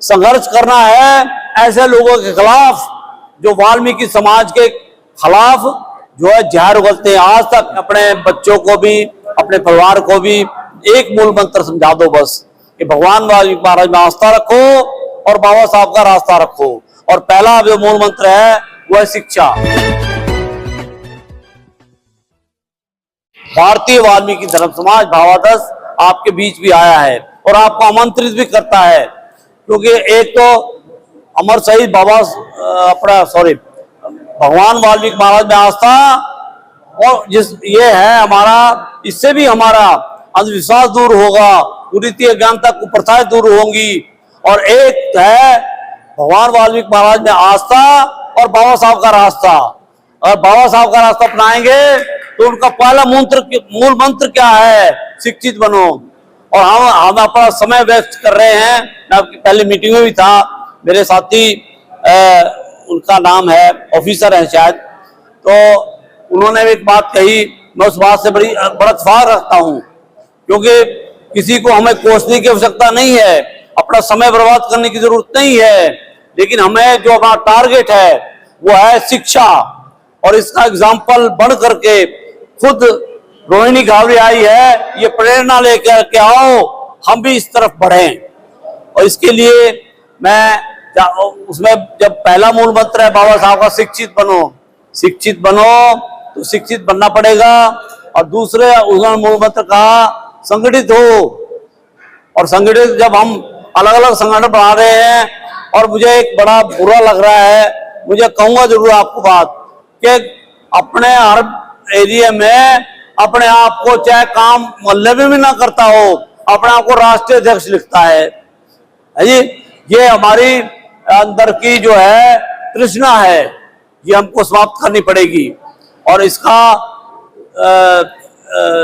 संघर्ष करना है ऐसे लोगों के खिलाफ जो वाल्मीकि समाज के खिलाफ जो है जहर उगलते हैं। आज तक अपने बच्चों को भी, अपने परिवार को भी एक मूल मंत्र समझा दो बस, कि भगवान वाल्मीकि महाराज में आस्था रखो और बाबा साहब का रास्ता रखो। और पहला जो मूल मंत्र है वो है शिक्षा। भारतीय वाल्मीकि धर्म समाज भावादर्श आपके बीच भी आया है और आपको आमंत्रित भी करता है, क्योंकि एक तो अमर शहीद बाबा भगवान वाल्मीकि महाराज में आस्था, और ये है हमारा, इससे भी हमारा अंधविश्वास दूर होगा, कुरीति अज्ञानता कुप्रथाएं दूर होंगी। और एक है भगवान वाल्मीकि महाराज में आस्था और बाबा साहब का रास्ता। और बाबा साहब का रास्ता अपनाएंगे तो उनका पहला मूल मंत्र क्या है? शिक्षित बनो। और हम अपना समय व्यस्त कर रहे हैं। मैं आपकी पहली मीटिंग में भी था, मेरे साथी उनका नाम है, ऑफिसर है शायद, तो उन्होंने एक बात कही, मैं उस बात से बड़ा इत्तेफाक रखता हूँ, क्योंकि किसी को हमें कोसने की आवश्यकता नहीं है, अपना समय बर्बाद करने की जरूरत नहीं है, लेकिन हमें जो हमारा टारगेट है वो है शिक्षा। और इसका एग्जाम्पल बढ़ करके खुद रोहिणी घावरे आई है, ये प्रेरणा लेकर के आओ हम भी इस तरफ बढ़ें। और इसके लिए मैं उसमें जब पहला मूल मंत्र है बाबा साहब का शिक्षित बनो, शिक्षित बनो, तो शिक्षित बनना पड़ेगा। और दूसरे उन्होंने मूल मंत्र कहा संगठित हो। और संगठित जब हम अलग अलग संगठन बना रहे हैं, और मुझे एक बड़ा बुरा लग रहा है, मुझे कहूंगा जरूर आपको बात, कि अपने हर एरिया में अपने आप को, चाहे काम मोहल्ले में भी ना करता हो, अपने आप को राष्ट्रीय अध्यक्ष लिखता है जी। ये हमारी अंदर की जो है तृष्णा है, ये हमको समाप्त करनी पड़ेगी। और इसका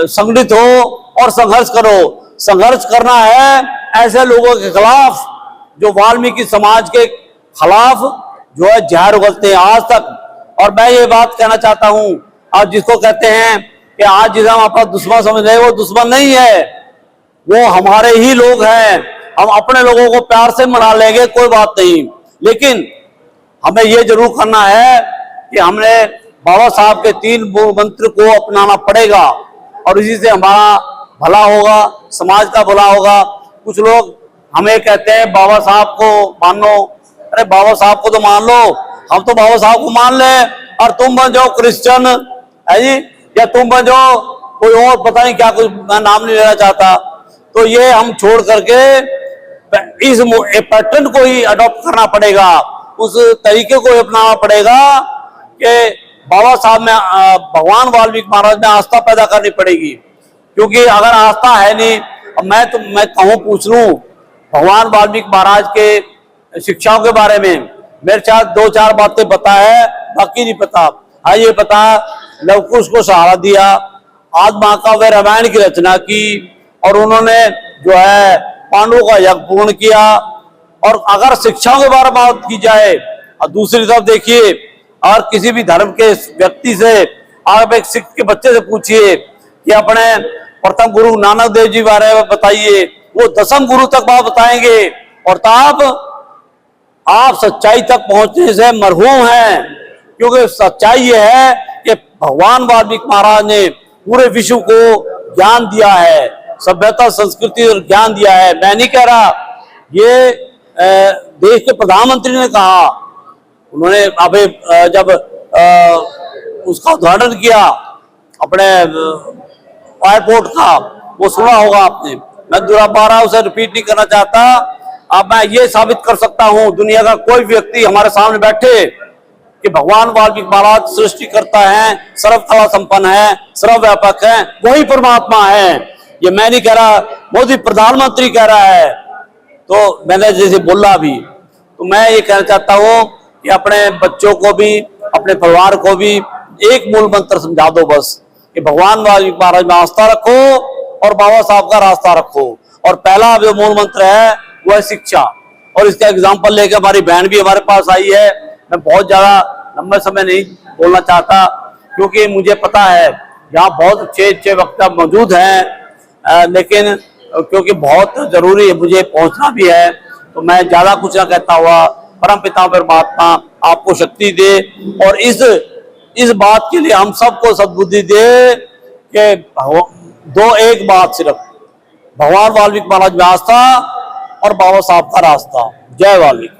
संगठित हो और संघर्ष करो। संघर्ष करना है ऐसे लोगों के खिलाफ जो वाल्मीकि समाज के खिलाफ जो है जहर उगलते हैं आज तक। और मैं ये बात कहना चाहता हूं, आज जिसको कहते हैं कि आज जिसे हम अपना दुश्मन समझ रहे हैं, वो दुश्मन नहीं है, वो हमारे ही लोग हैं। हम अपने लोगों को प्यार से मना लेंगे, कोई बात नहीं, लेकिन हमें ये जरूर करना है कि हमने बाबा साहब के 3 मूल मंत्र को अपनाना पड़ेगा, और इसी से हमारा भला होगा, समाज का भला होगा। कुछ लोग हमें कहते हैं बाबा साहब को मानो, अरे बाबा साहब को तो मान लो, हम तो बाबा साहब को मान ले, और तुम बन जाओ क्रिश्चियन है जी, या तुम बन जाओ कोई और, पता नहीं क्या, कुछ मैं नाम नहीं लेना चाहता। तो ये हम छोड़ करके इस पैटर्न को ही अडॉप्ट करना पड़ेगा, उस तरीके को अपनाना पड़ेगा कि बाबा साहब में, भगवान वाल्मीकि महाराज में आस्था पैदा करनी पड़ेगी। क्योंकि अगर आस्था है नहीं, मैं कहूँ पूछ लूं भगवान वाल्मीकि महाराज के शिक्षाओं के बारे में, मेरे साथ 2-4 बातें पता है, बाकी नहीं पता। हाँ ये पता, लवकुश को सहारा दिया, आदि महाकाव्य रामायण की रचना की, और उन्होंने जो है पांडवों का यज्ञ पूर्ण किया। और अगर शिक्षाओं के बारे में बात की जाए, और दूसरी तरफ देखिए, और किसी भी धर्म के व्यक्ति से आप एक सिख के बच्चे से पूछिए कि अपने प्रथम गुरु नानक देव जी बारे में बताइए, वो 10वीं गुरु तक बात बताएंगे। और तब आप सच्चाई तक पहुंचने से मरहूम हैं, क्योंकि सच्चाई ये है कि भगवान वाल्मीकि महाराज ने पूरे विश्व को ज्ञान दिया है, सभ्यता संस्कृति और ज्ञान दिया है। मैं नहीं कह रहा, ये देश के प्रधानमंत्री ने कहा, उन्होंने अभी जब उसका उद्घाटन किया अपने एयरपोर्ट का, वो सुना होगा आपने, मैं दोबारा उसे रिपीट नहीं करना चाहता। अब मैं ये साबित कर सकता हूं, दुनिया का कोई व्यक्ति हमारे सामने बैठे कि भगवान वाल्मीकि महाराज सृष्टि करता है, सर्वकला संपन्न है, सर्वव्यापक है, वही परमात्मा है। ये मैं नहीं कह रहा, मोदी प्रधानमंत्री कह रहा है। तो मैंने जैसे बोला भी, तो मैं ये कहना चाहता हूं कि अपने बच्चों को भी, अपने परिवार को भी एक मूल मंत्र समझा दो बस, कि भगवान वाल्मीकि महाराज में आस्था रखो और बाबा साहब का रास्ता रखो। और पहला जो मूल मंत्र है वो है शिक्षा। और इसका एग्जाम्पल लेकर हमारी बहन भी हमारे पास आई है। मैं बहुत ज्यादा लंबे समय नहीं बोलना चाहता, क्योंकि मुझे पता है यहाँ बहुत अच्छे वक्ता मौजूद हैं, लेकिन क्योंकि बहुत जरूरी है, मुझे पहुंचना भी है। तो मैं ज्यादा कुछ ना कहता हुआ परम पिता परमात्मा आपको शक्ति दे और इस बात के लिए हम सबको सद्बुद्धि दे कि एक बात सिर्फ भगवान वाल्मीकि महाराज में आस्था और बाबा साहब का रास्ता। जय वाल्मीकि।